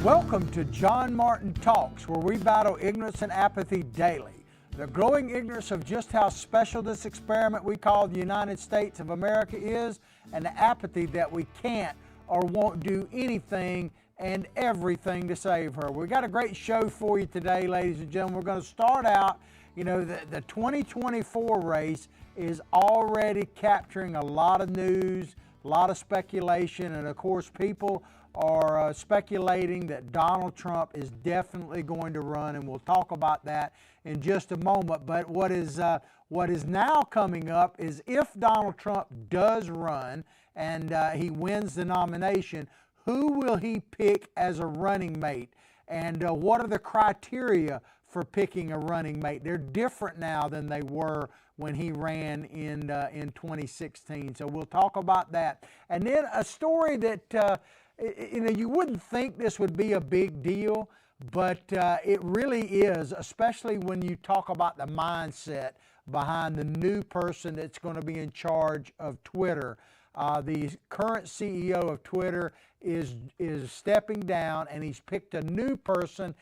Welcome to John Martin Talks, where we battle ignorance and apathy daily. The growing ignorance of just how special this experiment we call the United States of America is, and the apathy that we can't or won't do anything and everything to save her. We've got a great show for you today, ladies and gentlemen. We're going to start out, the 2024 race is already capturing a lot of news, a lot of speculation, and of course people are speculating that Donald Trump is definitely going to run, and we'll talk about that in just a moment. But what is now coming up is, if Donald Trump does run and he wins the nomination, who will he pick as a running mate? And what are the criteria for picking a running mate? They're different now than they were when he ran in 2016. So we'll talk about that. And then a story that you wouldn't think this would be a big deal, but it really is, especially when you talk about the mindset behind the new person that's going to be in charge of Twitter. The current CEO of Twitter is stepping down, and he's picked a new person.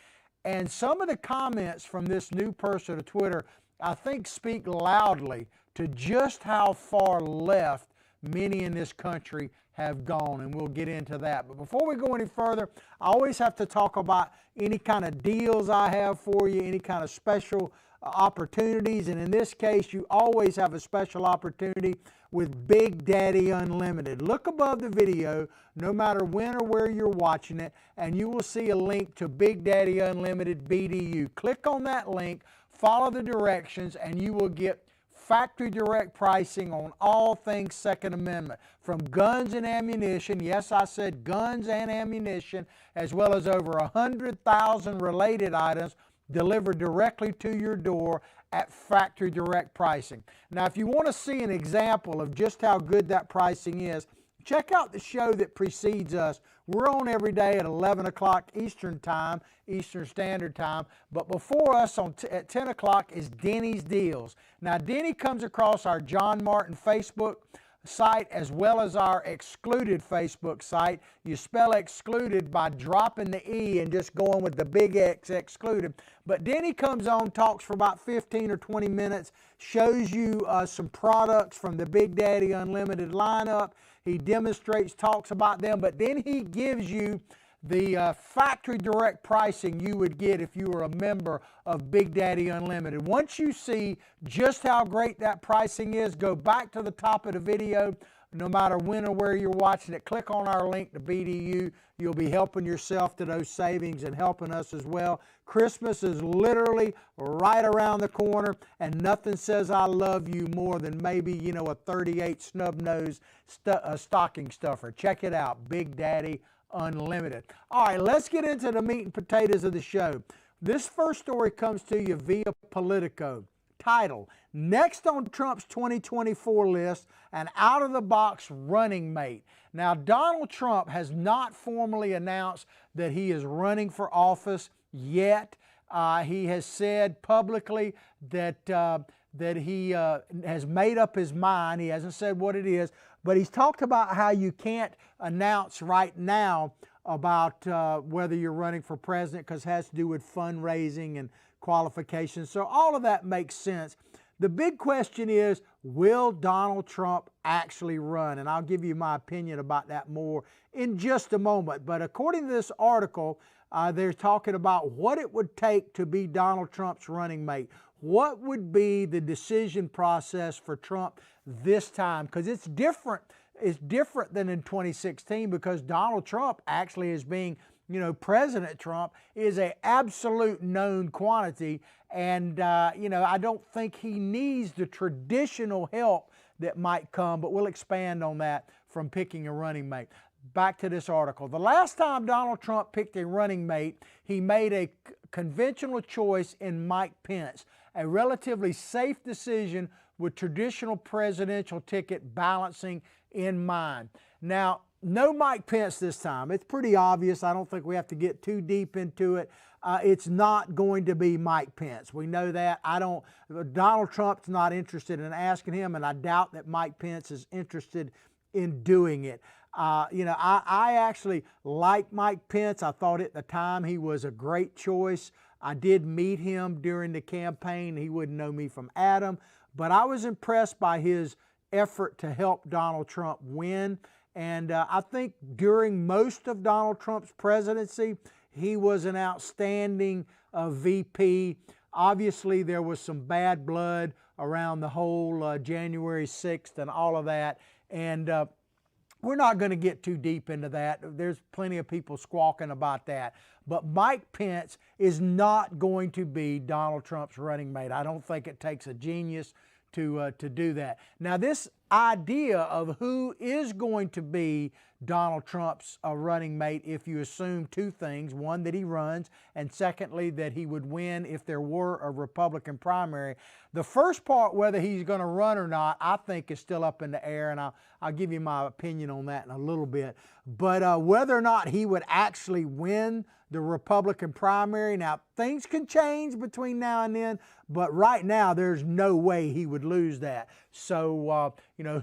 And some of the comments from this new person of Twitter, I think, speak loudly to just how far left many in this country have gone, and we'll get into that. But before we go any further, I always have to talk about any kind of deals I have for you, any kind of special opportunities, and in this case, you always have a special opportunity with Big Daddy Unlimited. Look above the video, no matter when or where you're watching it, and you will see a link to Big Daddy Unlimited BDU. Click on that link, follow the directions, and you will get factory direct pricing on all things Second Amendment, from guns and ammunition. Yes, I said guns and ammunition, as well as over 100,000 related items delivered directly to your door at factory direct pricing. Now, if you want to see an example of just how good that pricing is, check out the show that precedes us. We're on every day at 11 o'clock Eastern Time, Eastern Standard Time. But before us at 10 o'clock is Denny's Deals. Now, Denny comes across our John Martin Facebook site as well as our Excluded Facebook site. You spell excluded by dropping the E and just going with the big X, Excluded. But Denny comes on, talks for about 15 or 20 minutes, shows you some products from the Big Daddy Unlimited lineup. He demonstrates, talks about them, but then he gives you the factory direct pricing you would get if you were a member of Big Daddy Unlimited. Once you see just how great that pricing is, go back to the top of the video. No matter when or where you're watching it, click on our link to BDU. You'll be helping yourself to those savings and helping us as well. Christmas is literally right around the corner, and nothing says I love you more than maybe, a 38 snub-nosed stocking stuffer. Check it out, Big Daddy Unlimited. All right, let's get into the meat and potatoes of the show. This first story comes to you via Politico. Title: Next on Trump's 2024 list, an out-of-the-box running mate. Now, Donald Trump has not formally announced that he is running for office yet. He has said publicly that he has made up his mind. He hasn't said what it is, but he's talked about how you can't announce right now about whether you're running for president, because it has to do with fundraising and qualifications. So all of that makes sense. The big question is, will Donald Trump actually run? And I'll give you my opinion about that more in just a moment. But according to this article, they're talking about what it would take to be Donald Trump's running mate. What would be the decision process for Trump this time? Because it's different. It's different than in 2016, because Donald Trump actually is being, President Trump is an absolute known quantity. And, I don't think he needs the traditional help that might come, but we'll expand on that from picking a running mate. Back to this article. The last time Donald Trump picked a running mate, he made a conventional choice in Mike Pence, a relatively safe decision with traditional presidential ticket balancing in mind. Now, no Mike Pence this time. It's pretty obvious. I don't think we have to get too deep into it. It's not going to be Mike Pence. We know that. Donald Trump's not interested in asking him, and I doubt that Mike Pence is interested in doing it. I actually like Mike Pence. I thought at the time he was a great choice. I did meet him during the campaign. He wouldn't know me from Adam, but I was impressed by his effort to help Donald Trump win. And I think during most of Donald Trump's presidency, he was an outstanding VP. Obviously, there was some bad blood around the whole January 6th and all of that. And we're not going to get too deep into that. There's plenty of people squawking about that. But Mike Pence is not going to be Donald Trump's running mate. I don't think it takes a genius to do that. Now, this idea of who is going to be Donald Trump's running mate, if you assume two things: one, that he runs, and secondly, that he would win if there were a Republican primary. The first part, whether he's going to run or not, I think is still up in the air, and I'll give you my opinion on that in a little bit. But whether or not he would actually win the Republican primary, now things can change between now and then, but right now there's no way he would lose that. So,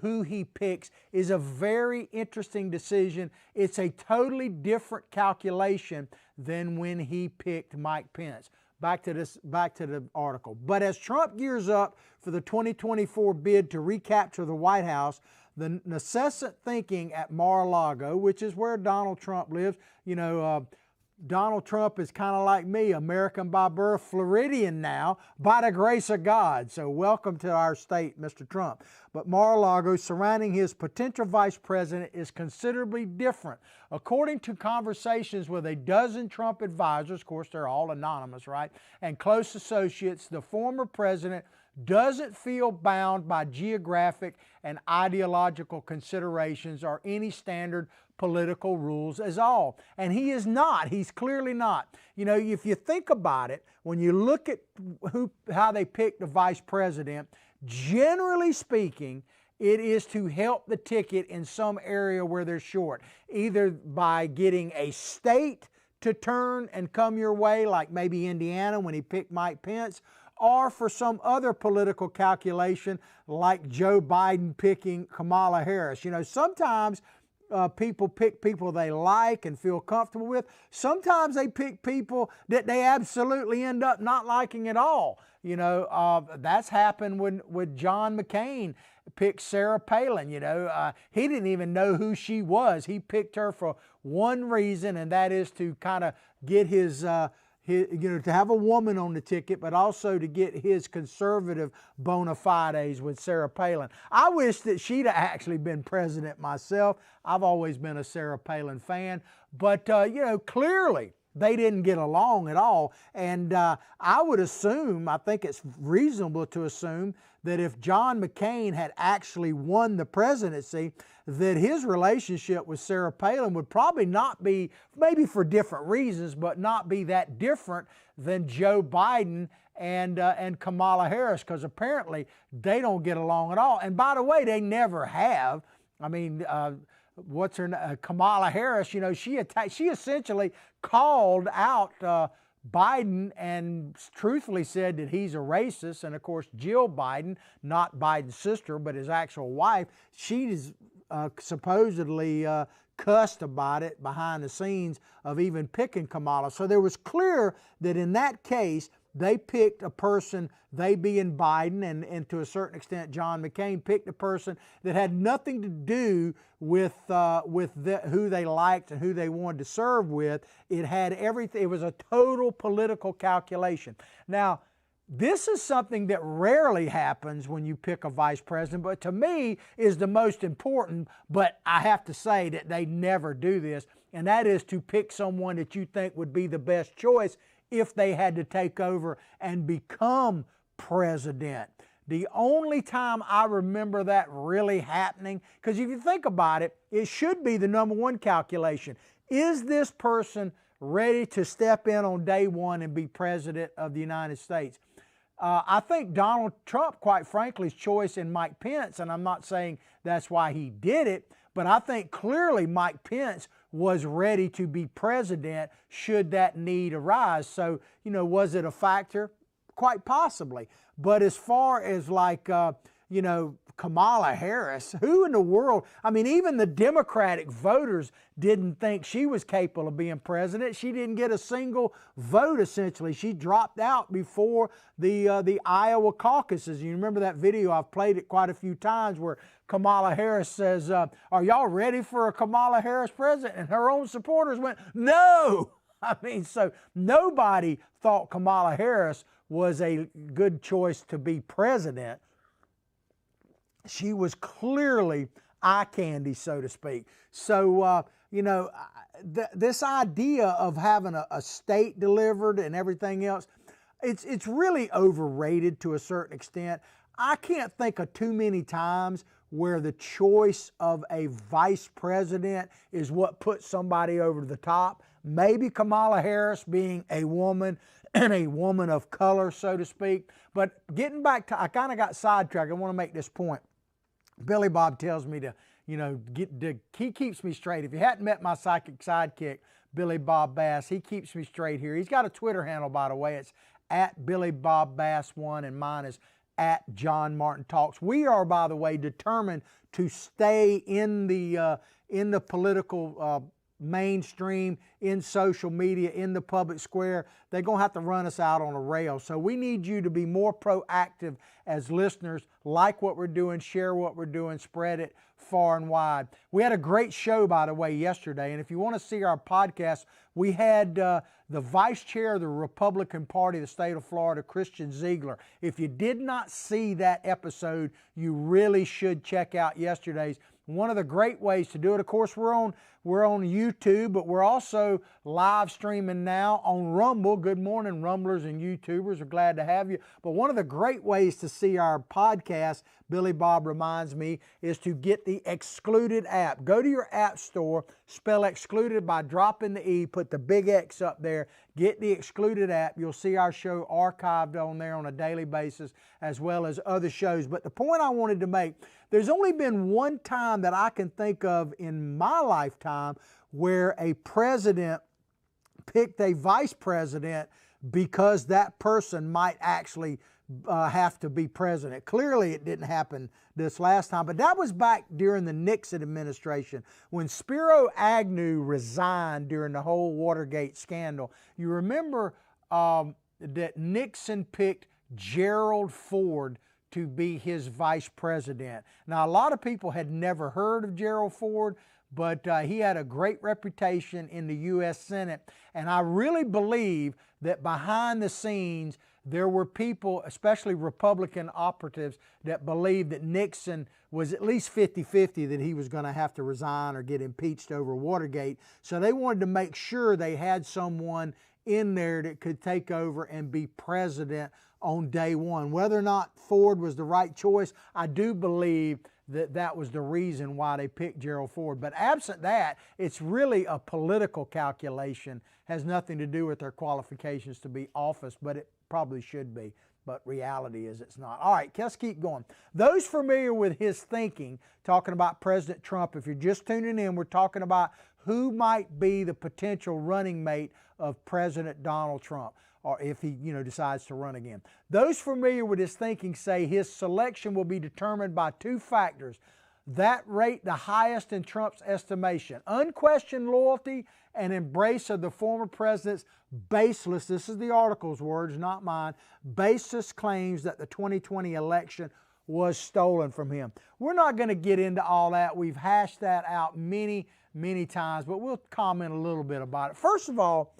who he picks is a very interesting decision. It's a totally different calculation than when he picked Mike Pence. Back to the article. But as Trump gears up for the 2024 bid to recapture the White House, the necessant thinking at Mar-a-Lago, which is where Donald Trump lives, Donald Trump is kind of like me, American by birth, Floridian now, by the grace of God. So welcome to our state, Mr. Trump. But Mar-a-Lago surrounding his potential vice president is considerably different. According to conversations with a dozen Trump advisors, of course they're all anonymous, right, and close associates, the former president doesn't feel bound by geographic and ideological considerations or any standard political rules as all. And he is not. He's clearly not. If you think about it, when you look at how they pick the vice president, generally speaking, it is to help the ticket in some area where they're short, either by getting a state to turn and come your way, like maybe Indiana when he picked Mike Pence, or for some other political calculation like Joe Biden picking Kamala Harris. Sometimes people pick people they like and feel comfortable with. Sometimes they pick people that they absolutely end up not liking at all. That's happened when John McCain picked Sarah Palin. He didn't even know who she was. He picked her for one reason, and that is to kind of get his to have a woman on the ticket, but also to get his conservative bona fides with Sarah Palin. I wish that she'd have actually been president myself. I've always been a Sarah Palin fan, but clearly they didn't get along at all. And I would assume, I think it's reasonable to assume, that if John McCain had actually won the presidency, that his relationship with Sarah Palin would probably not be, maybe for different reasons, but not be that different than Joe Biden and Kamala Harris, because apparently they don't get along at all. And by the way, they never have. I mean, what's her name? Kamala Harris, she essentially called out Biden and truthfully said that he's a racist. And of course, Jill Biden, not Biden's sister, but his actual wife, she's supposedly cussed about it behind the scenes of even picking Kamala. So there was clear that in that case, they picked a person, they being Biden, and to a certain extent John McCain picked a person that had nothing to do with who they liked and who they wanted to serve with. It had everything. It was a total political calculation. Now, this is something that rarely happens when you pick a vice president, but to me is the most important, but I have to say that they never do this, and that is to pick someone that you think would be the best choice if they had to take over and become president. The only time I remember that really happening, because if you think about it, it should be the number one calculation. Is this person ready to step in on day one and be president of the United States? I think Donald Trump, quite frankly's choice in Mike Pence, and I'm not saying that's why he did it, but I think clearly Mike Pence was ready to be president should that need arise. So, was it a factor? Quite possibly. But as far as like Kamala Harris, who in the world, I mean, even the Democratic voters didn't think she was capable of being president. She didn't get a single vote, essentially. She dropped out before the Iowa caucuses. You remember that video? I've played it quite a few times where Kamala Harris says, are y'all ready for a Kamala Harris president? And her own supporters went, no! I mean, so nobody thought Kamala Harris was a good choice to be president. She was clearly eye candy, so to speak. So, this idea of having a state delivered and everything else, it's really overrated to a certain extent. I can't think of too many times where the choice of a vice president is what puts somebody over the top. Maybe Kamala Harris being a woman and a woman of color, so to speak. But getting back to, I kind of got sidetracked. I want to make this point. Billy Bob tells me to, he keeps me straight. If you hadn't met my psychic sidekick, Billy Bob Bass, he keeps me straight here. He's got a Twitter handle, by the way. It's at Billy Bob Bass 1, and mine is at John Martin Talks. We are, by the way, determined to stay in the political mainstream, in social media, in the public square. They're going to have to run us out on a rail. So we need you to be more proactive as listeners, like what we're doing, share what we're doing, spread it far and wide. We had a great show, by the way, yesterday. And if you want to see our podcast, we had the vice chair of the Republican Party of the state of Florida, Christian Ziegler. If you did not see that episode, you really should check out yesterday's. One of the great ways to do it, of course, we're on YouTube, but we're also live streaming now on Rumble. Good morning, Rumblers and YouTubers. We're glad to have you. But one of the great ways to see our podcast, Billy Bob reminds me, is to get the Excluded app. Go to your app store, spell Excluded by dropping the E, put the big X up there, get the Excluded app. You'll see our show archived on there on a daily basis, as well as other shows. But the point I wanted to make, there's only been one time that I can think of in my lifetime where a president picked a vice president because that person might actually have to be president. Clearly it didn't happen this last time, but that was back during the Nixon administration when Spiro Agnew resigned during the whole Watergate scandal. You remember that Nixon picked Gerald Ford to be his vice president. Now, a lot of people had never heard of Gerald Ford, but he had a great reputation in the U.S. Senate. And I really believe that behind the scenes, there were people, especially Republican operatives, that believed that Nixon was at least 50-50 that he was going to have to resign or get impeached over Watergate. So they wanted to make sure they had someone in there that could take over and be president on day one. Whether or not Ford was the right choice, I do believe that that was the reason why they picked Gerald Ford. But absent that, it's really a political calculation. Has nothing to do with their qualifications to be office, but it probably should be. But reality is it's not. All right, let's keep going. Those familiar with his thinking, talking about President Trump, if you're just tuning in, we're talking about who might be the potential running mate of President Donald Trump, or if he, decides to run again. Those familiar with his thinking say his selection will be determined by two factors that rate the highest in Trump's estimation: unquestioned loyalty and embrace of the former president's baseless, this is the article's words, not mine, baseless claims that the 2020 election was stolen from him. We're not going to get into all that. We've hashed that out many, many times, but we'll comment a little bit about it. First of all,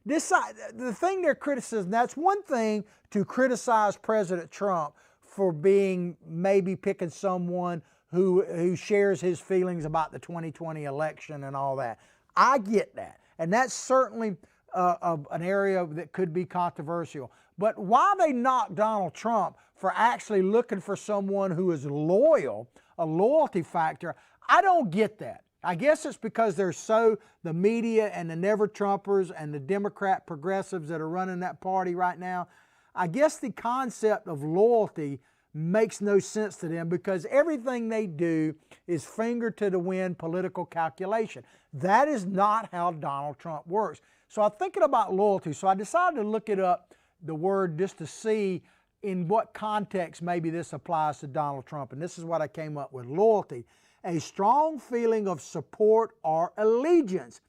the thing they're criticizing, that's one thing to criticize President Trump for being maybe picking someone who shares his feelings about the 2020 election and all that. I get that. And that's certainly an area that could be controversial. But why they knock Donald Trump for actually looking for someone who is loyal, a loyalty factor, I don't get that. I guess it's because the media and the never-Trumpers and the Democrat progressives that are running that party right now, I guess the concept of loyalty makes no sense to them because everything they do is finger to the wind political calculation. That is not how Donald Trump works. So I'm thinking about loyalty. So I decided to look it up, the word, just to see in what context maybe this applies to Donald Trump, and this is what I came up with. Loyalty, a strong feeling of support or allegiance.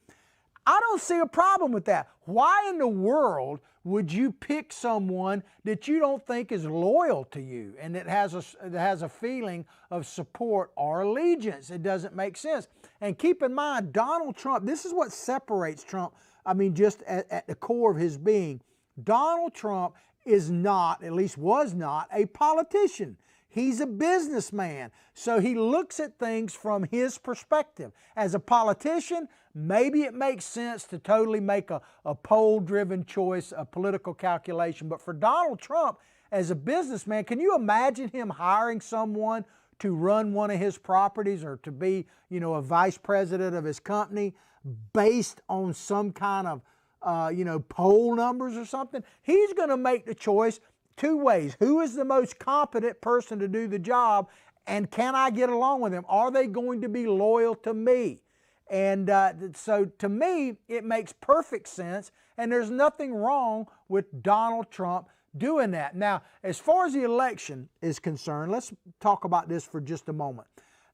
I don't see a problem with that. Why in the world would you pick someone that you don't think is loyal to you and that has a feeling of support or allegiance? It doesn't make sense. And keep in mind, Donald Trump, this is what separates Trump, just at the core of his being. Donald Trump is not, at least was not, a politician. He's a businessman. So he looks at things from his perspective. As a politician, maybe it makes sense to totally make a poll-driven choice, a political calculation. But for Donald Trump, as a businessman, can you imagine him hiring someone to run one of his properties or to be, a vice president of his company based on some kind of, poll numbers or something? He's going to make the choice two ways. Who is the most competent person to do the job, and can I get along with them? Are they going to be loyal to me? And so to me, it makes perfect sense, and there's nothing wrong with Donald Trump doing that. Now, as far as the election is concerned, let's talk about this for just a moment.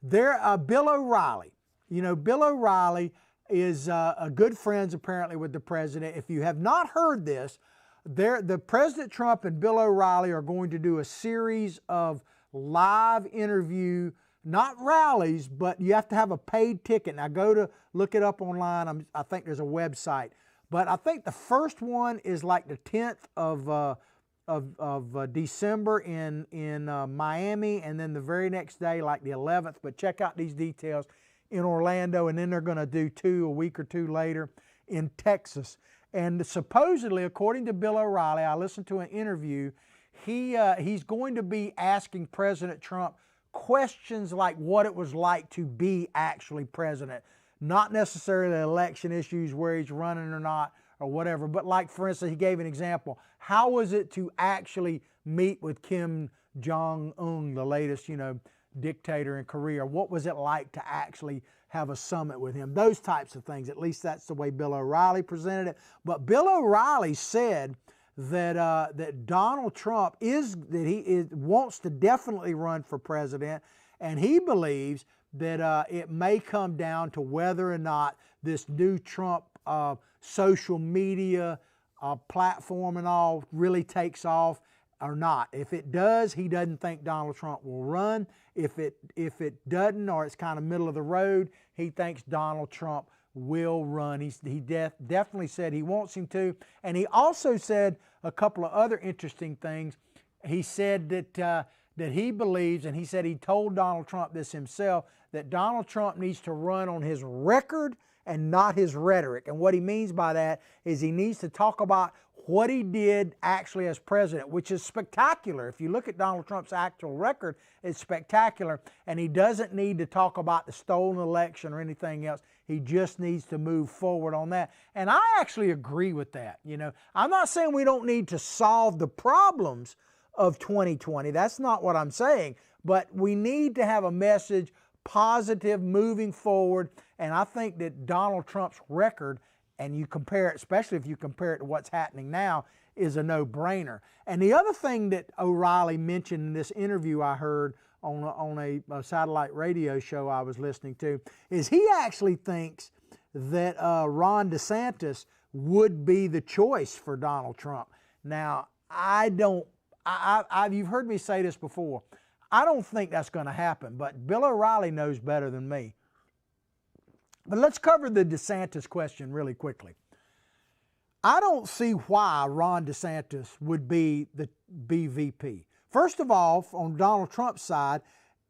Bill O'Reilly, Bill O'Reilly is a good friends apparently with the president. If you have not heard this, the President Trump and Bill O'Reilly are going to do a series of live interview, not rallies, but you have to have a paid ticket. Now go to look it up online. I think there's a website. But I think the first one is like the 10th of December in Miami, and then the very next day, like the 11th. But check out these details in Orlando, and then they're going to do two a week or two later in Texas. And supposedly, according to Bill O'Reilly, I listened to an interview, he's going to be asking President Trump questions like what it was like to be actually president. Not necessarily election issues where he's running or not or whatever, but like, for instance, he gave an example. How was it to actually meet with Kim Jong-un, the latest, dictator in Korea? What was it like to actually have a summit with him? Those types of things. At least that's the way Bill O'Reilly presented it. But Bill O'Reilly said that Donald Trump wants to definitely run for president, and he believes that it may come down to whether or not this new Trump social media platform and all really takes off or not. If it does, he doesn't think Donald Trump will run. If it doesn't, or it's kind of middle of the road, he thinks Donald Trump will run. He definitely said he wants him to. And he also said a couple of other interesting things. He said that he believes, and he said he told Donald Trump this himself, that Donald Trump needs to run on his record and not his rhetoric. And what he means by that is he needs to talk about what he did actually as president, which is spectacular. If you look at Donald Trump's actual record, it's spectacular. And he doesn't need to talk about the stolen election or anything else. He just needs to move forward on that. And I actually agree with that. I'm not saying we don't need to solve the problems of 2020. That's not what I'm saying. But we need to have a message, positive, moving forward. And I think that Donald Trump's record, and you compare it, especially if you compare it to what's happening now, is a no-brainer. And the other thing that O'Reilly mentioned in this interview I heard on a satellite radio show I was listening to is he actually thinks that Ron DeSantis would be the choice for Donald Trump. Now, you've heard me say this before. I don't think that's going to happen, but Bill O'Reilly knows better than me. But let's cover the DeSantis question really quickly. I don't see why Ron DeSantis would be VP. First of all, on Donald Trump's side,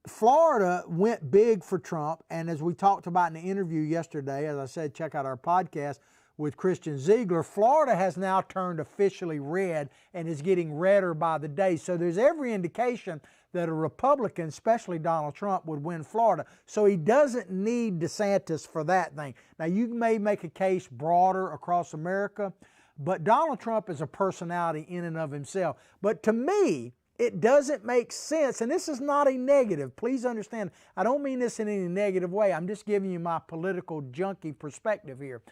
Florida went big for Trump, and as we talked about in the interview yesterday, as I said, check out our podcast with Christian Ziegler, Florida has now turned officially red and is getting redder by the day. So there's every indication that a Republican, especially Donald Trump, would win Florida. So he doesn't need DeSantis for that thing. Now, you may make a case broader across America, but Donald Trump is a personality in and of himself. But to me, it doesn't make sense, and this is not a negative. Please understand, I don't mean this in any negative way. I'm just giving you my political junkie perspective here.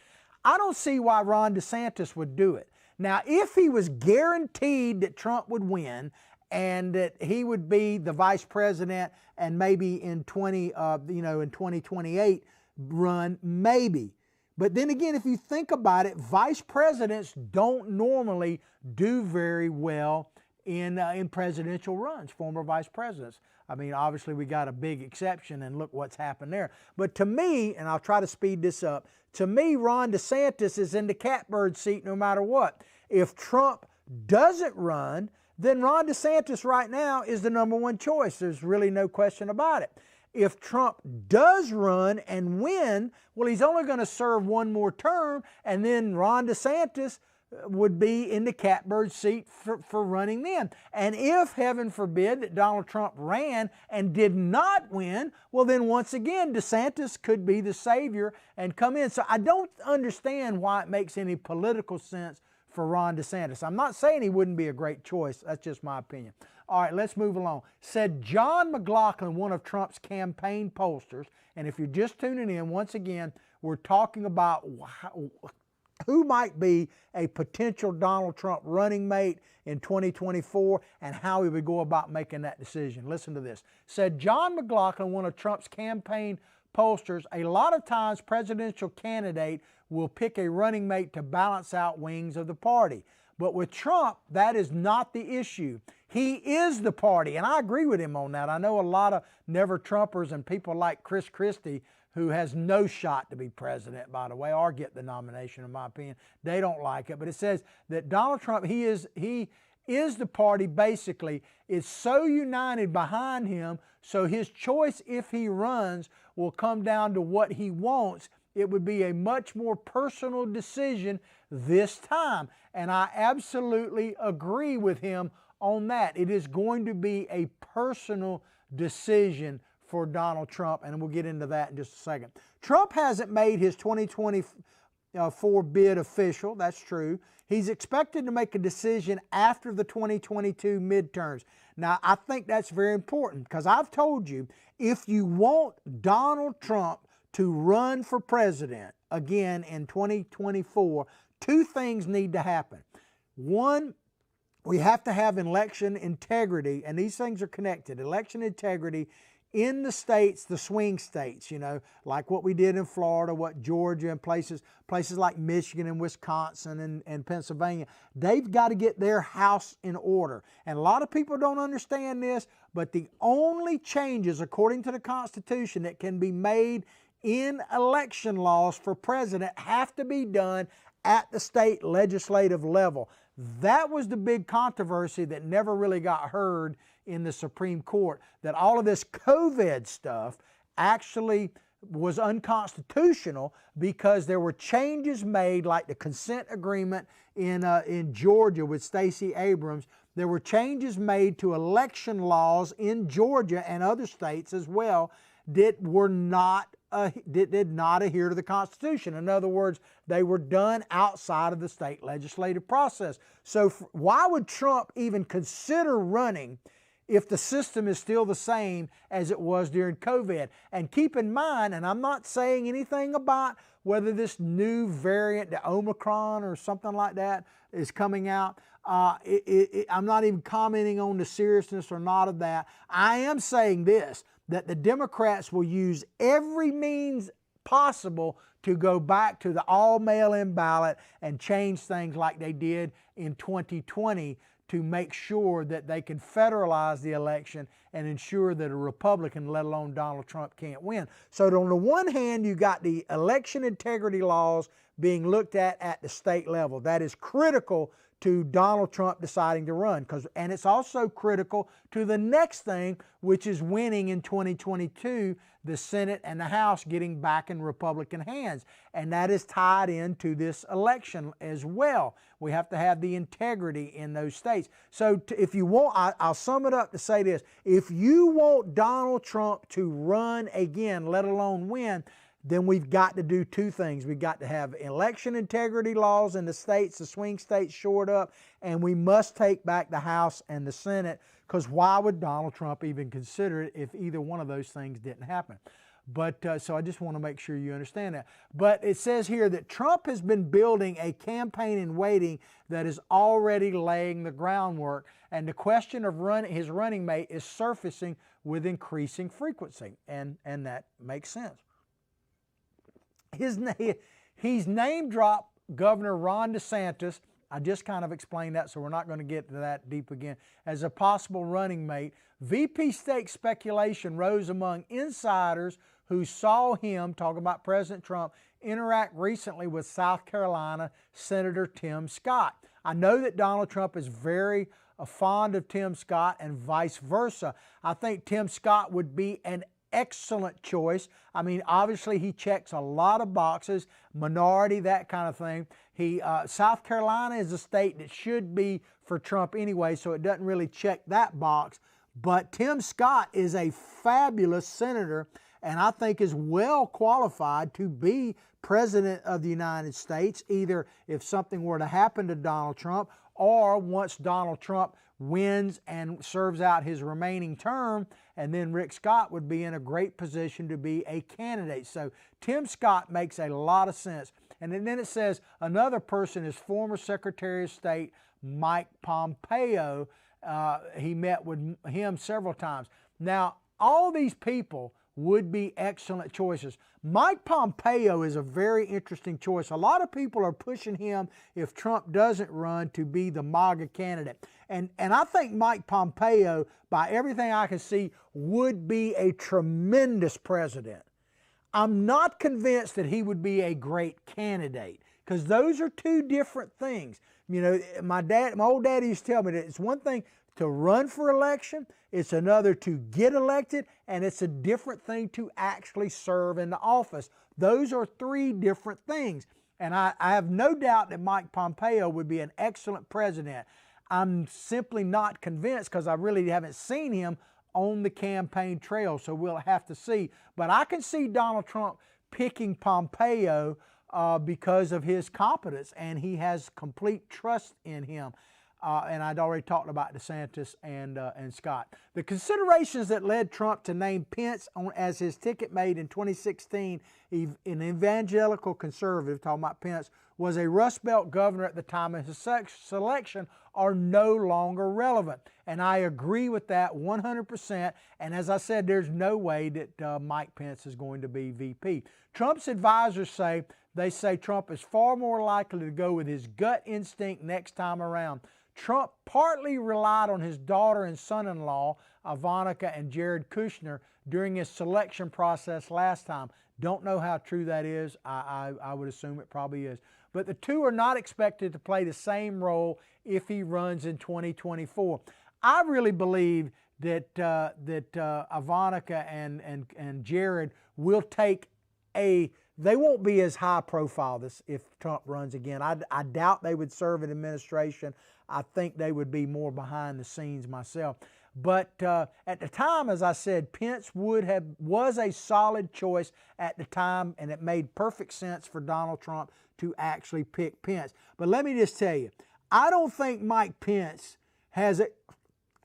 I don't see why Ron DeSantis would do it. Now, if he was guaranteed that Trump would win, and that he would be the vice president, and maybe in 2028 run, maybe. But then again, if you think about it, vice presidents don't normally do very well in presidential runs, former vice presidents. I mean, obviously we got a big exception, and look what's happened there. But to me, and I'll try to speed this up, to me, Ron DeSantis is in the catbird seat no matter what. If Trump doesn't run, then Ron DeSantis right now is the #1 choice. There's really no question about it. If Trump does run and win, well, he's only going to serve one more term, and then Ron DeSantis would be in the catbird seat for running then. And if, heaven forbid, that Donald Trump ran and did not win, well, then once again, DeSantis could be the savior and come in. So I don't understand why it makes any political sense for Ron DeSantis. I'm not saying he wouldn't be a great choice. That's just my opinion. All right, let's move along. Said John McLaughlin, one of Trump's campaign pollsters, and if you're just tuning in, once again, we're talking about who might be a potential Donald Trump running mate in 2024 and how he would go about making that decision. Listen to this. Said John McLaughlin, one of Trump's campaign pollsters, a lot of times presidential candidate will pick a running mate to balance out wings of the party. But with Trump, that is not the issue. He is the party, and I agree with him on that. I know a lot of never-Trumpers and people like Chris Christie, who has no shot to be president, by the way, or get the nomination, in my opinion. They don't like it. But it says that Donald Trump, he is the party, basically, is so united behind him, so his choice, if he runs, will come down to what he wants. It would be a much more personal decision this time. And I absolutely agree with him on that. It is going to be a personal decision for Donald Trump, and we'll get into that in just a second. Trump hasn't made his 2024 bid official. That's true. He's expected to make a decision after the 2022 midterms. Now, I think that's very important because I've told you, if you want Donald Trump to run for president again in 2024, two things need to happen. One, we have to have election integrity, and these things are connected. Election integrity in the states, the swing states, like what we did in Florida, what Georgia, and places like Michigan and Wisconsin and Pennsylvania, they've got to get their house in order. And a lot of people don't understand this, but the only changes, according to the Constitution, that can be made in election laws for president have to be done at the state legislative level. That was the big controversy that never really got heard in the Supreme Court, that all of this COVID stuff actually was unconstitutional because there were changes made, like the consent agreement in Georgia with Stacey Abrams. There were changes made to election laws in Georgia and other states as well that were not did not adhere to the Constitution. In other words, they were done outside of the state legislative process. So why would Trump even consider running if the system is still the same as it was during COVID? And keep in mind, and I'm not saying anything about whether this new variant, the Omicron or something like that, is coming out. I'm not even commenting on the seriousness or not of that. I am saying this, that the Democrats will use every means possible to go back to the all mail-in ballot and change things like they did in 2020 to make sure that they can federalize the election and ensure that a Republican, let alone Donald Trump, can't win. So on the one hand, you got the election integrity laws being looked at the state level. That is critical to Donald Trump deciding to run, and it's also critical to the next thing, which is winning in 2022, the Senate and the House getting back in Republican hands. And that is tied into this election as well. We have to have the integrity in those states. So if you want, I'll sum it up to say this. If you want Donald Trump to run again, let alone win, then we've got to do two things. We've got to have election integrity laws in the states, the swing states, shored up, and we must take back the House and the Senate, because why would Donald Trump even consider it if either one of those things didn't happen? But so I just want to make sure you understand that. But it says here that Trump has been building a campaign in waiting that is already laying the groundwork, and the question of his running mate is surfacing with increasing frequency, and that makes sense. He's name dropped Governor Ron DeSantis. I just kind of explained that, so we're not going to get to that deep again, as a possible running mate. VP stake speculation rose among insiders who saw him, talking about President Trump, interact recently with South Carolina Senator Tim Scott. I know that Donald Trump is very fond of Tim Scott and vice versa. I think Tim Scott would be an excellent choice. I mean, obviously he checks a lot of boxes, minority, that kind of thing. South Carolina is a state that should be for Trump anyway, so it doesn't really check that box. But Tim Scott is a fabulous senator, and I think is well qualified to be President of the United States, either if something were to happen to Donald Trump, or once Donald Trump wins and serves out his remaining term, and then Rick Scott would be in a great position to be a candidate. So Tim Scott makes a lot of sense. And then it says another person is former Secretary of State Mike Pompeo. He met with him several times. Now, all these people would be excellent choices. Mike Pompeo is a very interesting choice. A lot of people are pushing him, if Trump doesn't run, to be the MAGA candidate. And I think Mike Pompeo, by everything I can see, would be a tremendous president. I'm not convinced that he would be a great candidate, because those are two different things. You know, my old daddy used to tell me that it's one thing to run for election, it's another to get elected, and it's a different thing to actually serve in the office. Those are three different things. And I have no doubt that Mike Pompeo would be an excellent president. I'm simply not convinced, because I really haven't seen him on the campaign trail, so we'll have to see. But I can see Donald Trump picking Pompeo because of his competence, and he has complete trust in him. And I'd already talked about DeSantis and Scott. The considerations that led Trump to name Pence as his ticket mate in 2016, an evangelical conservative, talking about Pence, was a Rust Belt governor at the time of his selection, are no longer relevant. And I agree with that 100%. And as I said, there's no way that Mike Pence is going to be VP. Trump's advisors say Trump is far more likely to go with his gut instinct next time around. Trump partly relied on his daughter and son-in-law, Ivanka and Jared Kushner, during his selection process last time. Don't know how true that is. I would assume it probably is. But the two are not expected to play the same role if he runs in 2024. I really believe that Ivanka and Jared will take they won't be as high profile if Trump runs again. I doubt they would serve an administration. I think they would be more behind the scenes myself. But at the time, as I said, Pence was a solid choice at the time, and it made perfect sense for Donald Trump to actually pick Pence. But let me just tell you, I don't think Mike Pence has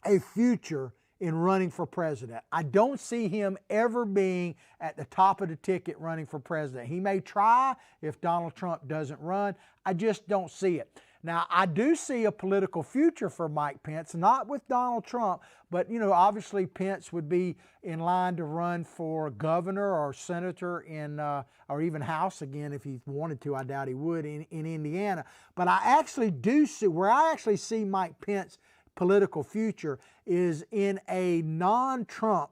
a future in running for president. I don't see him ever being at the top of the ticket running for president. He may try if Donald Trump doesn't run. I just don't see it. Now, I do see a political future for Mike Pence, not with Donald Trump, but, you know, obviously Pence would be in line to run for governor or senator or even House again if he wanted to. I doubt he would in Indiana. But I actually do see, where I actually see Mike Pence political future is in a non-Trump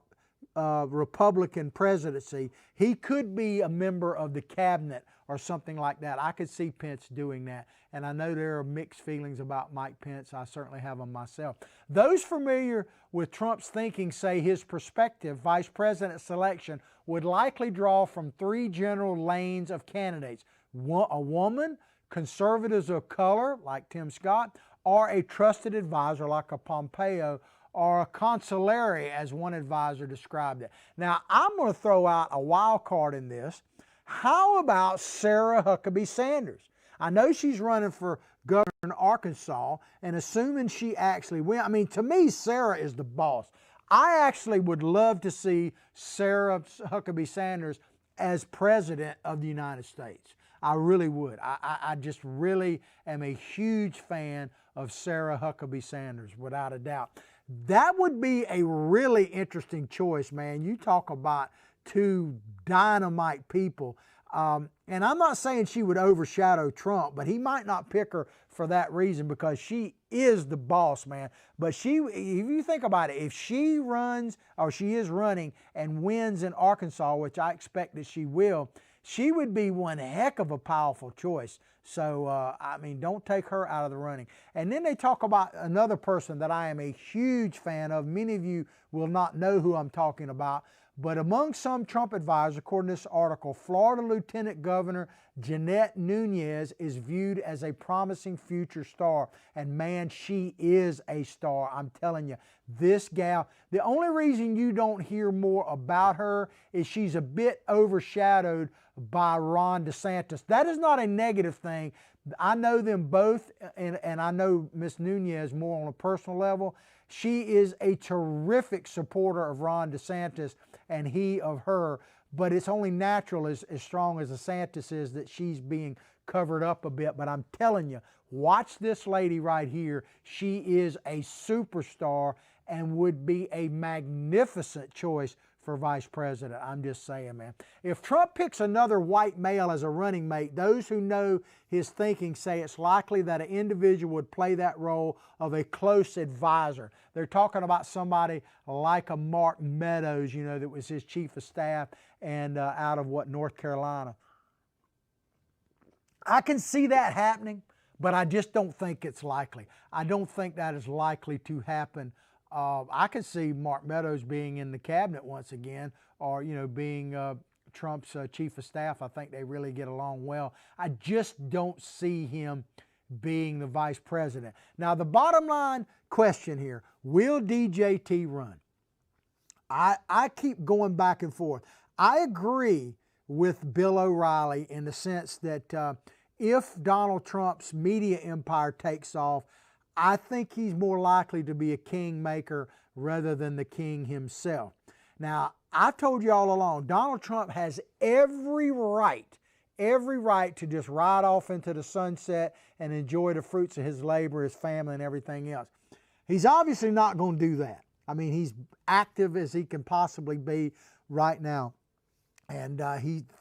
Republican presidency. He could be a member of the cabinet or something like that. I could see Pence doing that. And I know there are mixed feelings about Mike Pence. I certainly have them myself. Those familiar with Trump's thinking say his prospective vice president selection would likely draw from three general lanes of candidates: a woman, conservatives of color like Tim Scott, or a trusted advisor like a Pompeo, or a consigliere, as one advisor described it. Now, I'm going to throw out a wild card in this. How about Sarah Huckabee Sanders? I know she's running for governor in Arkansas, and assuming she actually wins, I mean, to me, Sarah is the boss. I actually would love to see Sarah Huckabee Sanders as president of the United States. I really would. I just really am a huge fan of Sarah Huckabee Sanders, without a doubt. That would be a really interesting choice, man. You talk about two dynamite people. And I'm not saying she would overshadow Trump, but he might not pick her for that reason, because she is the boss, man. But if you think about it, if she runs, or she is running and wins in Arkansas, which I expect that she will, she would be one heck of a powerful choice. So, I mean, don't take her out of the running. And then they talk about another person that I am a huge fan of. Many of you will not know who I'm talking about. But among some Trump advisors, according to this article, Florida Lieutenant Governor Jeanette Nunez is viewed as a promising future star. And man, she is a star. I'm telling you, this gal, the only reason you don't hear more about her is she's a bit overshadowed by Ron DeSantis. That is not a negative thing. I know them both, and I know Miss Nunez more on a personal level. She is a terrific supporter of Ron DeSantis, and he of her, but it's only natural, as strong as DeSantis is, that she's being covered up a bit. But I'm telling you, watch this lady right here. She is a superstar and would be a magnificent choice for vice president. I'm just saying, man. If Trump picks another white male as a running mate, those who know his thinking say it's likely that an individual would play that role of a close advisor. They're talking about somebody like a Mark Meadows, you know, that was his chief of staff, and out of North Carolina. I can see that happening, but I just don't think it's likely. I don't think that is likely to happen. I could see Mark Meadows being in the cabinet once again, or, you know, being Trump's chief of staff. I think they really get along well. I just don't see him being the vice president. Now, the bottom line question here, will DJT run? I keep going back and forth. I agree with Bill O'Reilly in the sense that if Donald Trump's media empire takes off, I think he's more likely to be a kingmaker rather than the king himself. Now, I've told you all along, Donald Trump has every right to just ride off into the sunset and enjoy the fruits of his labor, his family, and everything else. He's obviously not going to do that. I mean, he's active as he can possibly be right now. And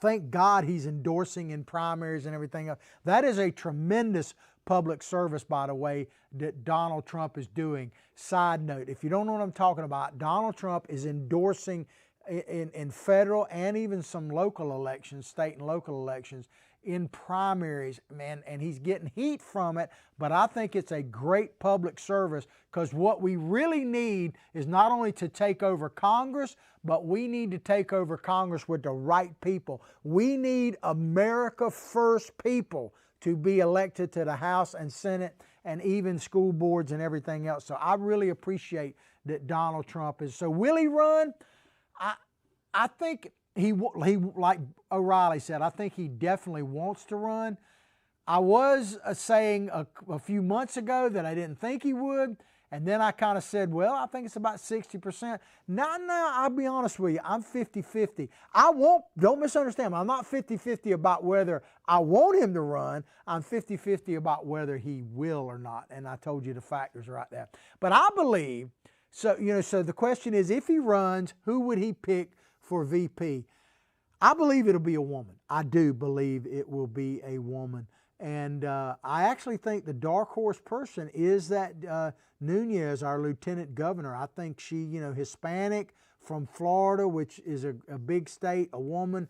thank God he's endorsing in primaries and everything else. That is a tremendous public service, by the way, that Donald Trump is doing. Side note, if you don't know what I'm talking about, Donald Trump is endorsing in federal and even some local elections, state and local elections, in primaries, man, and he's getting heat from it, but I think it's a great public service, because what we really need is not only to take over Congress, but we need to take over Congress with the right people. We need America First people to be elected to the House and Senate and even school boards and everything else. So I really appreciate that Donald Trump is. So will he run? I think he like O'Reilly said, I think he definitely wants to run. I was saying a few months ago that I didn't think he would. And then I kind of said, well, I think it's about 60%. Now, I'll be honest with you, I'm 50-50. Don't misunderstand me, I'm not 50-50 about whether I want him to run. I'm 50-50 about whether he will or not. And I told you the factors right there. But I believe, so the question is, if he runs, who would he pick for VP? I believe it'll be a woman. I do believe it will be a woman. And I actually think the dark horse person is that Nunez, our lieutenant governor. I think she, Hispanic from Florida, which is a big state, a woman.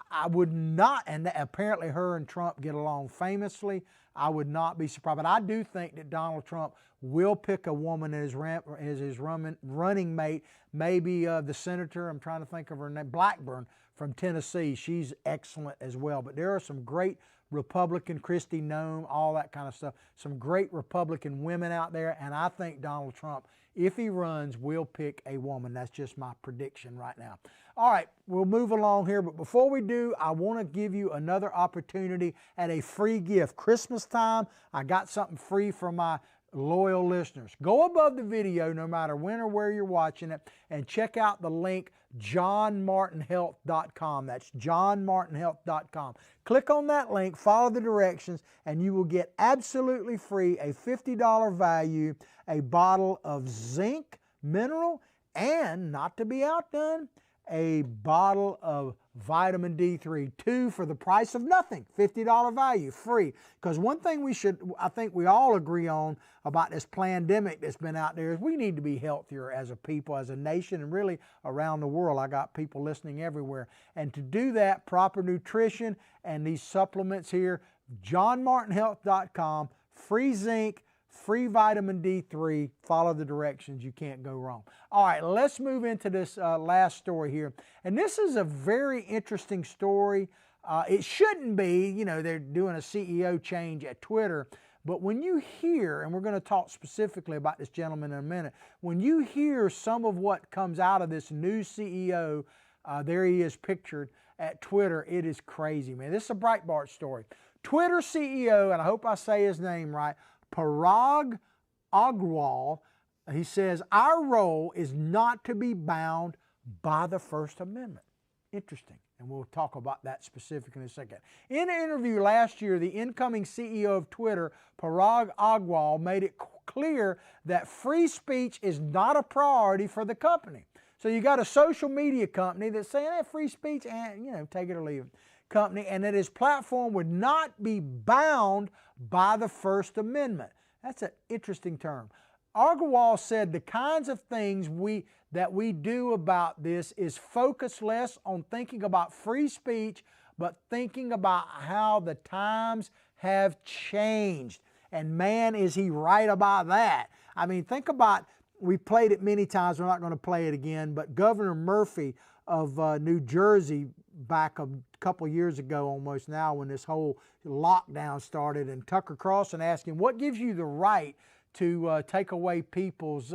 I would not, and apparently her and Trump get along famously. I would not be surprised. But I do think that Donald Trump will pick a woman as his running mate. Maybe the senator, I'm trying to think of her name, Blackburn from Tennessee. She's excellent as well. But there are some great Republican, Kristi Noem, all that kind of stuff. Some great Republican women out there, and I think Donald Trump, if he runs, will pick a woman. That's just my prediction right now. All right, we'll move along here, but before we do, I want to give you another opportunity at a free gift. Christmas time, I got something free for my loyal listeners. Go above the video, no matter when or where you're watching it, and check out the link johnmartinhealth.com. That's johnmartinhealth.com. Click on that link, follow the directions, and you will get absolutely free a $50 value, a bottle of zinc mineral, and, not to be outdone, a bottle of vitamin D3, 2 for the price of nothing, $50 value, free. Because one thing I think we all agree on about this pandemic that's been out there is we need to be healthier as a people, as a nation, and really around the world. I got people listening everywhere. And to do that, proper nutrition and these supplements here, johnmartinhealth.com, free zinc, free vitamin D3, follow the directions, you can't go wrong. All right, let's move into this last story here. And this is a very interesting story. It shouldn't be, you know, they're doing a CEO change at Twitter, but when you hear, and we're going to talk specifically about this gentleman in a minute, when you hear some of what comes out of this new CEO, there he is pictured at Twitter, it is crazy, man. This is a Breitbart story. Twitter CEO, and I hope I say his name right, Parag Agrawal, he says, our role is not to be bound by the First Amendment. Interesting, and we'll talk about that specifically in a second. In an interview last year, the incoming CEO of Twitter, Parag Agrawal, made it clear that free speech is not a priority for the company. So you got a social media company that's saying, hey, free speech, and, you know, take it or leave it company, and that his platform would not be bound by the First Amendment. That's an interesting term. Agrawal said the kinds of things that we do about this is focus less on thinking about free speech, but thinking about how the times have changed. And man, is he right about that. I mean, think about, we played it many times, we're not going to play it again, but Governor Murphy of New Jersey back a couple years ago almost now when this whole lockdown started, and Tucker Carlson asked him, what gives you the right to take away people's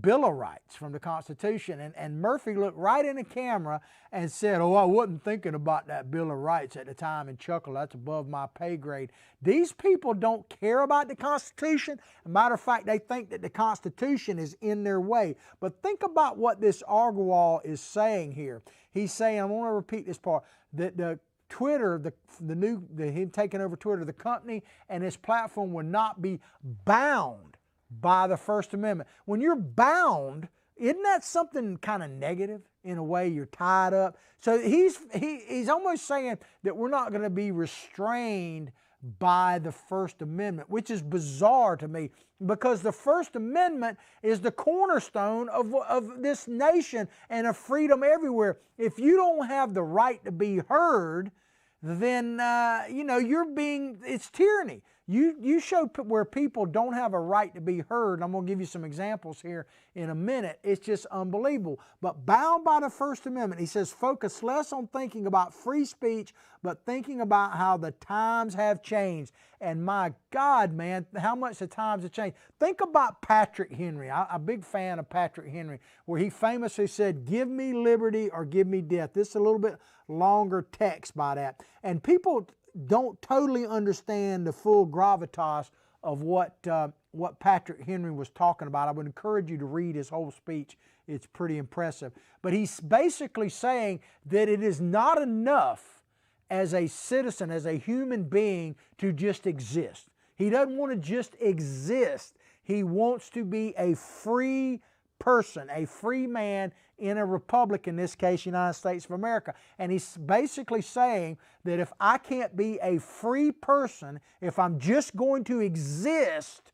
Bill of Rights from the Constitution? And Murphy looked right in the camera and said, oh, I wasn't thinking about that Bill of Rights at the time, and chuckled, that's above my pay grade. These people don't care about the Constitution. As a matter of fact, they think that the Constitution is in their way. But think about what this Agrawal is saying here. He's saying, I want to repeat this part, that the Twitter, him taking over Twitter, the company and his platform would not be bound by the First Amendment. When you're bound, isn't that something kind of negative? In a way, you're tied up. So he's almost saying that we're not going to be restrained by the First Amendment, which is bizarre to me, because the First Amendment is the cornerstone of this nation and of freedom everywhere. If you don't have the right to be heard, then you know, it's tyranny. You show where people don't have a right to be heard, and I'm going to give you some examples here in a minute. It's just unbelievable. But bound by the First Amendment, he says, focus less on thinking about free speech, but thinking about how the times have changed. And my God, man, how much the times have changed. Think about Patrick Henry. I'm a big fan of Patrick Henry, where he famously said, give me liberty or give me death. This is a little bit longer text by that. And people don't totally understand the full gravitas of what Patrick Henry was talking about. I would encourage you to read his whole speech. It's pretty impressive. But he's basically saying that it is not enough as a citizen, as a human being, to just exist. He doesn't want to just exist. He wants to be a free person, a free man in a republic, in this case, United States of America. And he's basically saying that if I can't be a free person, if I'm just going to exist,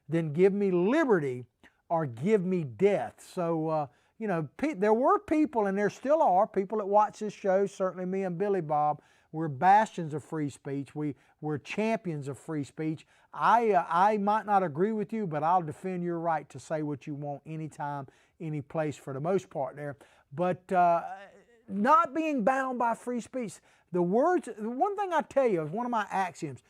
then give me liberty or give me death. So, you know, there were people, and there still are, people that watch this show, certainly me and Billy Bob, we're bastions of free speech. We're champions of free speech. I might not agree with you, but I'll defend your right to say what you want anytime, any place, for the most part there. But not being bound by free speech. The one thing I tell you is one of my axioms,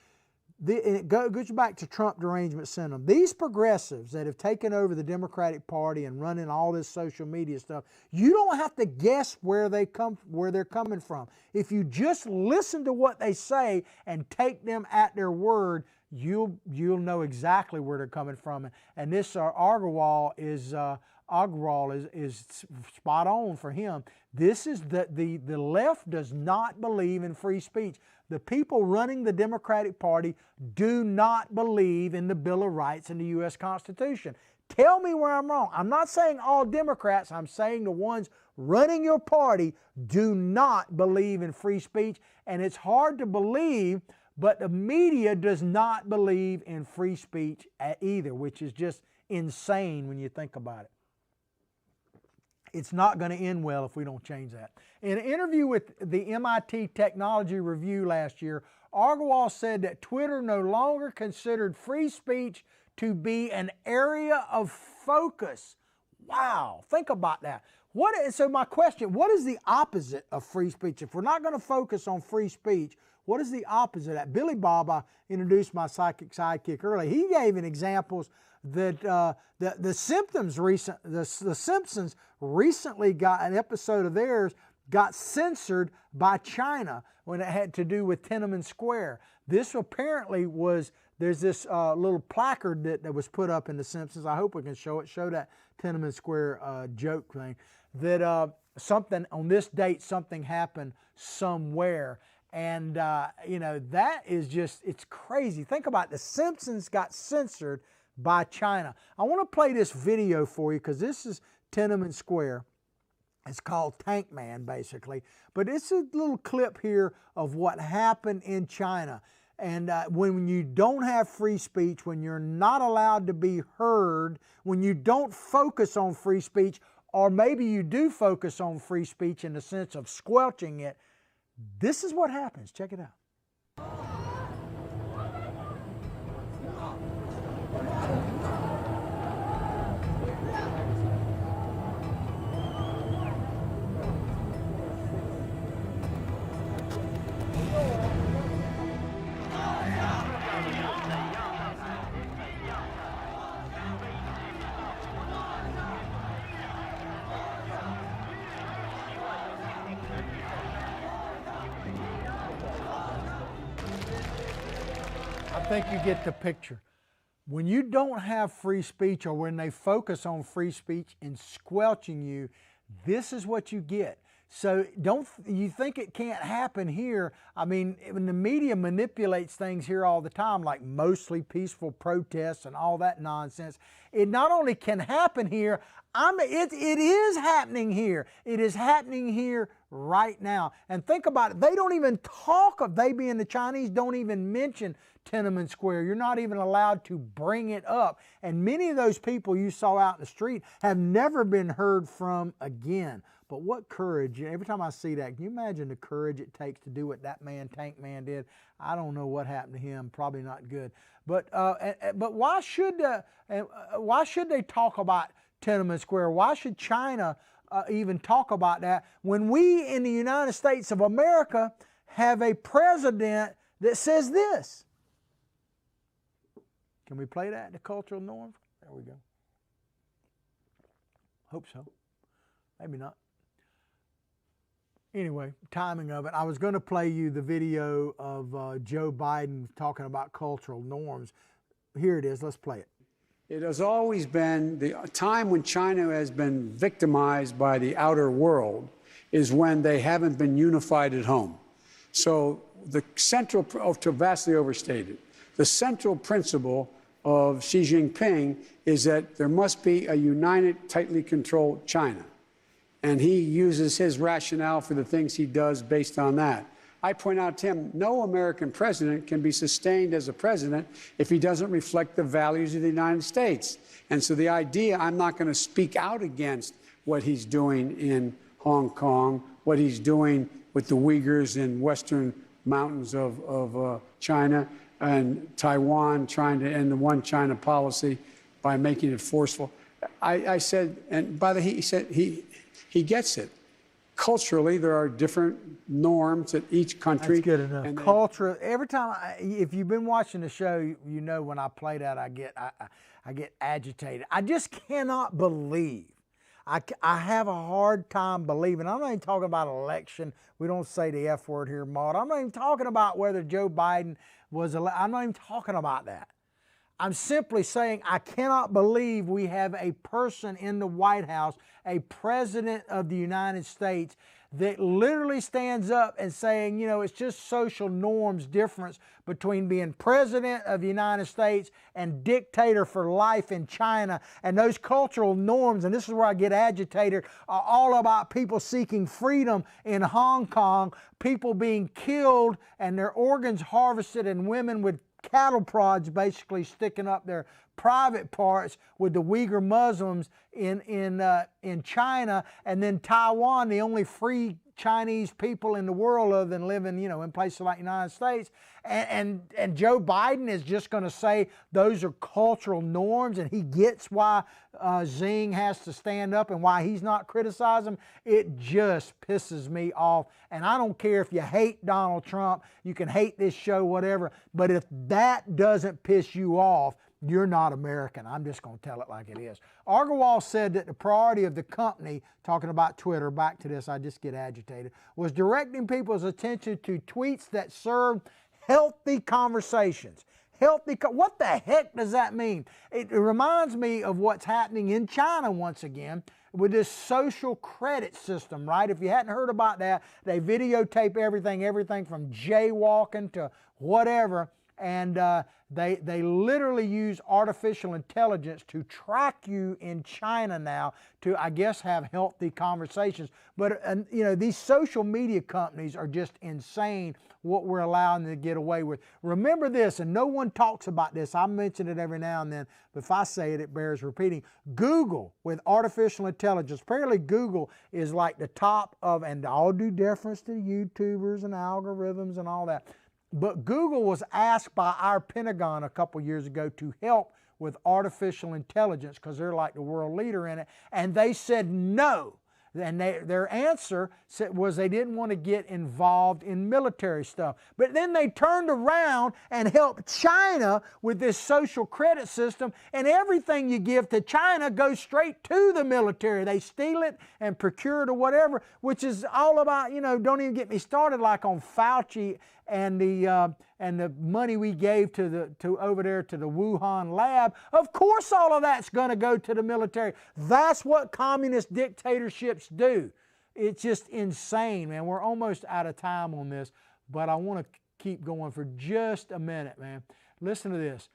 it goes back to Trump derangement syndrome. These progressives that have taken over the Democratic Party and running all this social media stuff, you don't have to guess where they're coming from. If you just listen to what they say and take them at their word, you'll know exactly where they're coming from. And this Agrawal is spot on for him. This is the left does not believe in free speech. The people running the Democratic Party do not believe in the Bill of Rights and the U.S. Constitution. Tell me where I'm wrong. I'm not saying all Democrats. I'm saying the ones running your party do not believe in free speech. And it's hard to believe, but the media does not believe in free speech either, which is just insane when you think about it. It's not going to end well if we don't change that. In an interview with the MIT Technology Review last year, Agrawal said that Twitter no longer considered free speech to be an area of focus. Wow, think about that. So my question, what is the opposite of free speech? If we're not going to focus on free speech, what is the opposite of that? Billy Bob, I introduced my psychic sidekick earlier. He gave an examples that the Simpsons recently got an episode of theirs got censored by China when it had to do with Tiananmen Square. This apparently was, there's this little placard that was put up in The Simpsons. I hope we can show it. Show that Tiananmen Square joke thing. That something, on this date, something happened somewhere. And, you know, that is just, it's crazy. Think about it. The Simpsons got censored by China. I want to play this video for you because this is Tiananmen Square. It's called Tank Man, basically. But it's a little clip here of what happened in China. And when you don't have free speech, when you're not allowed to be heard, when you don't focus on free speech, or maybe you do focus on free speech in the sense of squelching it, this is what happens. Check it out. I think you get the picture. When you don't have free speech, or when they focus on free speech and squelching you, this is what you get. So don't you think it can't happen here? I mean, when the media manipulates things here all the time, like mostly peaceful protests and all that nonsense, it not only can happen here, it is happening here. It is happening here right now. And think about it. They don't even talk of, they being the Chinese, don't even mention Tiananmen Square. You're not even allowed to bring it up. And many of those people you saw out in the street have never been heard from again. But what courage, every time I see that, can you imagine the courage it takes to do what that man, Tank Man, did? I don't know what happened to him, probably not good. But why should they talk about Tiananmen Square? Why should China even talk about that when we in the United States of America have a president that says this? Can we play that in the cultural norms? There we go. Hope so. Maybe not. Anyway, timing of it. I was going to play you the video of Joe Biden talking about cultural norms. Here it is. Let's play it. It has always been the time when China has been victimized by the outer world is when they haven't been unified at home. So the central, vastly overstated, the central principle of Xi Jinping is that there must be a united, tightly controlled China. And he uses his rationale for the things he does based on that. I point out to him, no American president can be sustained as a president if he doesn't reflect the values of the United States. And so the idea, I'm not going to speak out against what he's doing in Hong Kong, what he's doing with the Uyghurs in western mountains of China, and Taiwan trying to end the one China policy by making it forceful. I said, and by the way, he said he gets it. Culturally, there are different norms at each country. That's good enough. Culture. Every time, if you've been watching the show, you know when I play that, I get agitated. I just cannot believe. I have a hard time believing. I'm not even talking about election. We don't say the F word here, Maud. I'm not even talking about whether Joe Biden was elected. I'm not even talking about that. I'm simply saying I cannot believe we have a person in the White House, a president of the United States, that literally stands up and saying, you know, it's just social norms difference between being president of the United States and dictator for life in China. And those cultural norms, and this is where I get agitated, are all about people seeking freedom in Hong Kong, people being killed and their organs harvested, and women with cattle prods basically sticking up their private parts with the Uyghur Muslims in China, and then Taiwan, the only free Chinese people in the world other than living, you know, in places like the United States. And Joe Biden is just going to say those are cultural norms, and he gets why Xing has to stand up and why he's not criticizing. It just pisses me off. And I don't care if you hate Donald Trump, you can hate this show, whatever, but if that doesn't piss you off, you're not American. I'm just going to tell it like it is. Agarwal said that the priority of the company, talking about Twitter, back to this, I just get agitated, was directing people's attention to tweets that serve healthy conversations. What the heck does that mean? It reminds me of what's happening in China once again with this social credit system, right? If you hadn't heard about that, they videotape everything from jaywalking to whatever, and they literally use artificial intelligence to track you in China now to, I guess, have healthy conversations. But you know, these social media companies are just insane what we're allowing them to get away with. Remember this, and no one talks about this. I mention it every now and then, but if I say it, it bears repeating. Google with artificial intelligence. Apparently Google is like the top of, and all due deference to YouTubers and algorithms and all that. But Google was asked by our Pentagon a couple years ago to help with artificial intelligence because they're like the world leader in it, and they said no. And their answer was they didn't want to get involved in military stuff. But then they turned around and helped China with this social credit system, and everything you give to China goes straight to the military. They steal it and procure it or whatever, which is all about, you know, don't even get me started like on Fauci and the money we gave to over there to the Wuhan lab. Of course all of that's going to go to the military. That's what communist dictatorships do. It's just insane, man. We're almost out of time on this, but I want to keep going for just a minute, man. Listen to this.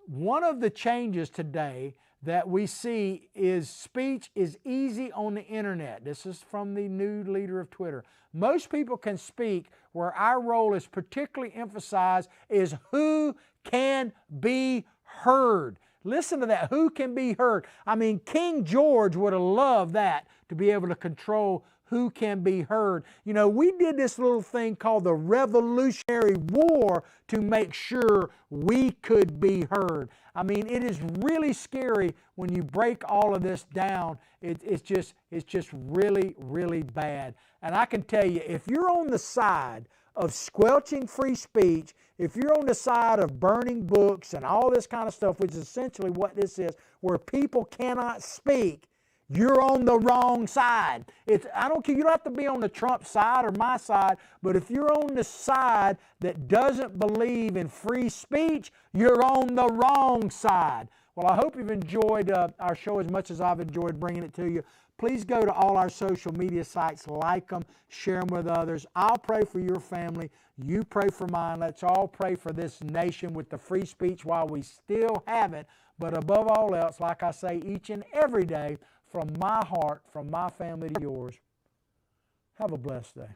One of the changes today that we see is speech is easy on the internet. This is from the new leader of Twitter. Most people can speak. Where our role is particularly emphasized is who can be heard. Listen to that, who can be heard. I mean, King George would have loved that, to be able to control who can be heard. You know, we did this little thing called the Revolutionary War to make sure we could be heard. I mean, it is really scary when you break all of this down. It's just really, really bad. And I can tell you, if you're on the side of squelching free speech, if you're on the side of burning books and all this kind of stuff, which is essentially what this is, where people cannot speak, you're on the wrong side. I don't care, you don't have to be on the Trump side or my side, but if you're on the side that doesn't believe in free speech, you're on the wrong side. Well, I hope you've enjoyed our show as much as I've enjoyed bringing it to you. Please go to all our social media sites, like them, share them with others. I'll pray for your family. You pray for mine. Let's all pray for this nation with the free speech while we still have it. But above all else, like I say each and every day, from my heart, from my family to yours, have a blessed day.